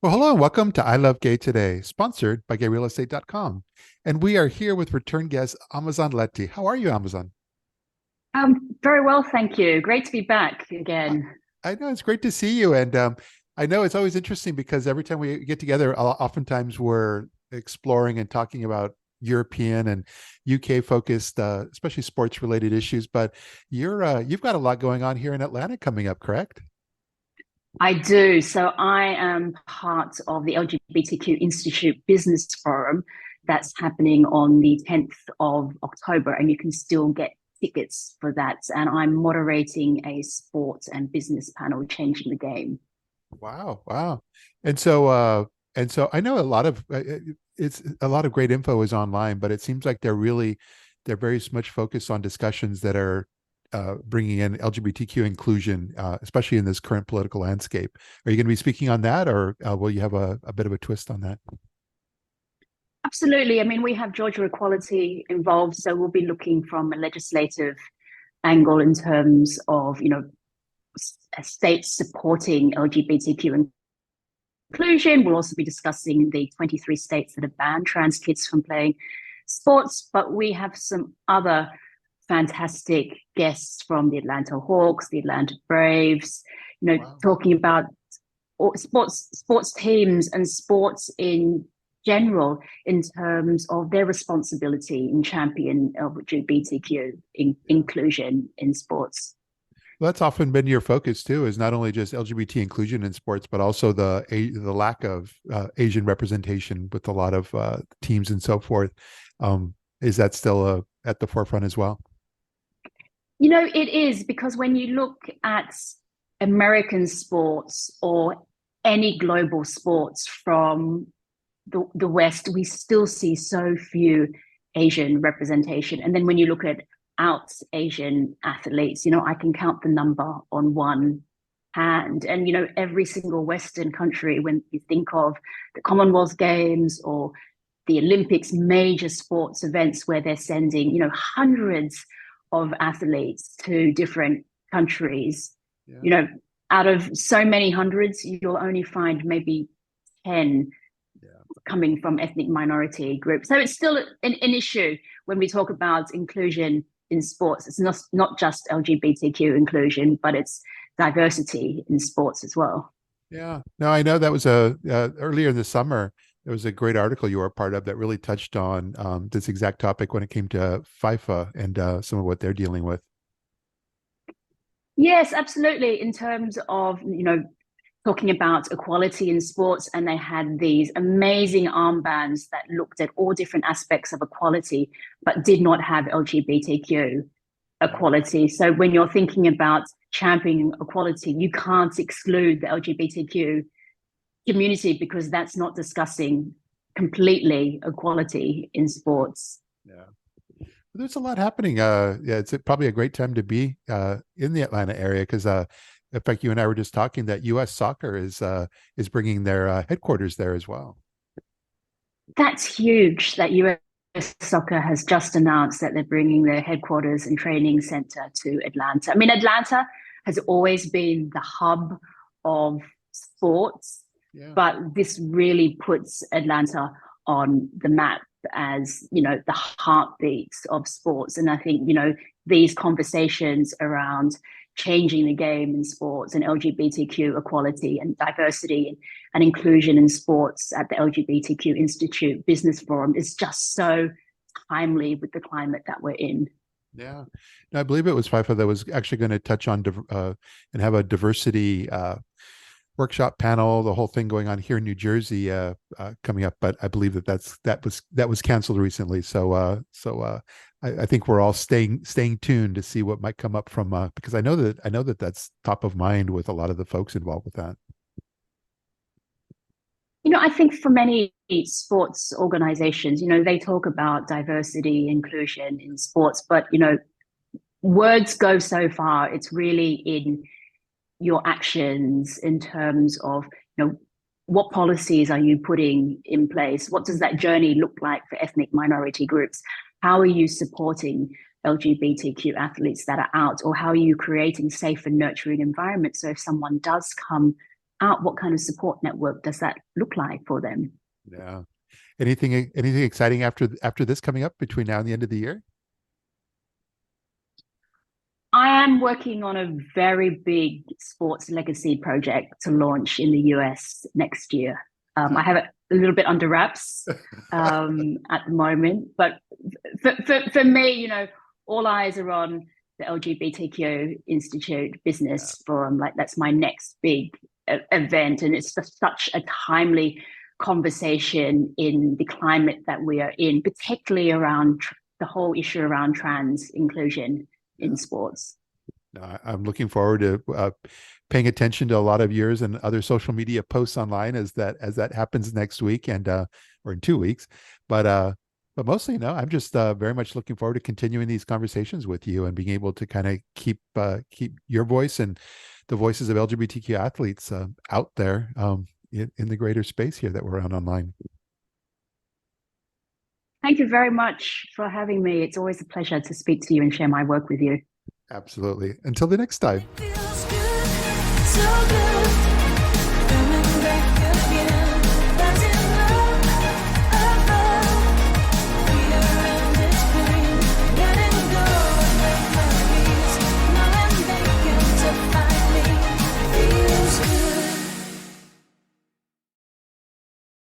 Well, hello and welcome to I Love Gay Today, sponsored by GayRealEstate.com. And we are here with return guest Amazin LêThị. How are you, Amazin? Very well, thank you. Great to be back I, again. I know it's great to see you. And I know it's always interesting because every time we get together, oftentimes we're exploring and talking about European and UK focused, especially sports related issues. But you've got a lot going on here in Atlanta coming up, correct? I do. So I am part of the LGBTQ Institute Business Forum that's happening on the 10th of October, and you can still get tickets for that. And I'm moderating a sports and business panel, Changing the Game. Wow, wow. And so I know a lot of it's a lot of great info is online, but it seems like they're very much focused on discussions that are bringing in LGBTQ inclusion, especially in this current political landscape. Are you going to be speaking on that, or will you have a bit of a twist on that? Absolutely. I mean, we have Georgia equality involved, so we'll be looking from a legislative angle in terms of, states supporting LGBTQ inclusion. We'll also be discussing the 23 states that have banned trans kids from playing sports, but we have some other fantastic guests from the Atlanta Hawks, the Atlanta Braves, Wow. talking about sports teams and sports in general in terms of their responsibility in champion LGBTQ inclusion in sports. Well, that's often been your focus too, is not only just LGBT inclusion in sports, but also the lack of Asian representation with a lot of teams and so forth. Is that still at the forefront as well? It is because when you look at American sports or any global sports from the West, we still see so few Asian representation. And then when you look at out Asian athletes, I can count the number on one hand. And, every single Western country, when you think of the Commonwealth Games or the Olympics, major sports events where they're sending, hundreds of athletes to different countries, Yeah. out of so many hundreds, you'll only find maybe 10 coming from ethnic minority groups. So it's still an issue when we talk about inclusion in sports. It's not just LGBTQ inclusion, but it's diversity in sports as well. Yeah. No, I know that was a earlier this summer. There was a great article you were a part of that really touched on this exact topic when it came to FIFA and some of what they're dealing with. Yes, absolutely. In terms of, talking about equality in sports, and they had these amazing armbands that looked at all different aspects of equality, but did not have LGBTQ equality. So when you're thinking about championing equality, you can't exclude the LGBTQ community because that's not discussing completely equality in sports. Yeah. There's a lot happening. Yeah, it's probably a great time to be in the Atlanta area because, in fact, you and I were just talking that U.S. Soccer is bringing their headquarters there as well. That's huge that US Soccer has just announced that they're bringing their headquarters and training center to Atlanta. I mean, Atlanta has always been the hub of sports, Yeah. but this really puts Atlanta on the map as, the heartbeats of sports. And I think, these conversations around changing the game in sports and LGBTQ equality and diversity and inclusion in sports at the LGBTQ Institute Business Forum is just so timely with the climate that we're in. Yeah. No, I believe it was FIFA that was actually going to touch on and have a diversity workshop panel, the whole thing going on here in New Jersey coming up. But I believe that was canceled recently. So I think we're all staying tuned to see what might come up from because I know that that's top of mind with a lot of the folks involved with that. I think for many sports organizations, they talk about diversity, inclusion in sports, but, words go so far. It's really in your actions in terms of, what policies are you putting in place? What does that journey look like for ethnic minority groups? How are you supporting LGBTQ athletes that are out? Or how are you creating safe and nurturing environments so if someone does come out what kind of support network does that look like for them. Yeah. Anything exciting after this coming up between now and the end of the year? I am working on a very big sports legacy project to launch in the US next year. I have it a little bit under wraps at the moment, but for me, you know, all eyes are on the LGBTQ Institute Business Forum. Like, that's my next big event, and it's just such a timely conversation in the climate that we are in, particularly around the whole issue around trans inclusion in sports. No, I'm looking forward to paying attention to a lot of yours and other social media posts online as that happens next week and or in 2 weeks. But mostly, no, I'm just very much looking forward to continuing these conversations with you and being able to kind of keep your voice and the voices of LGBTQ athletes out there in the greater space here that we're on online. Thank you very much for having me. It's always a pleasure to speak to you and share my work with you. Absolutely. Until the next time. It feels good, so good.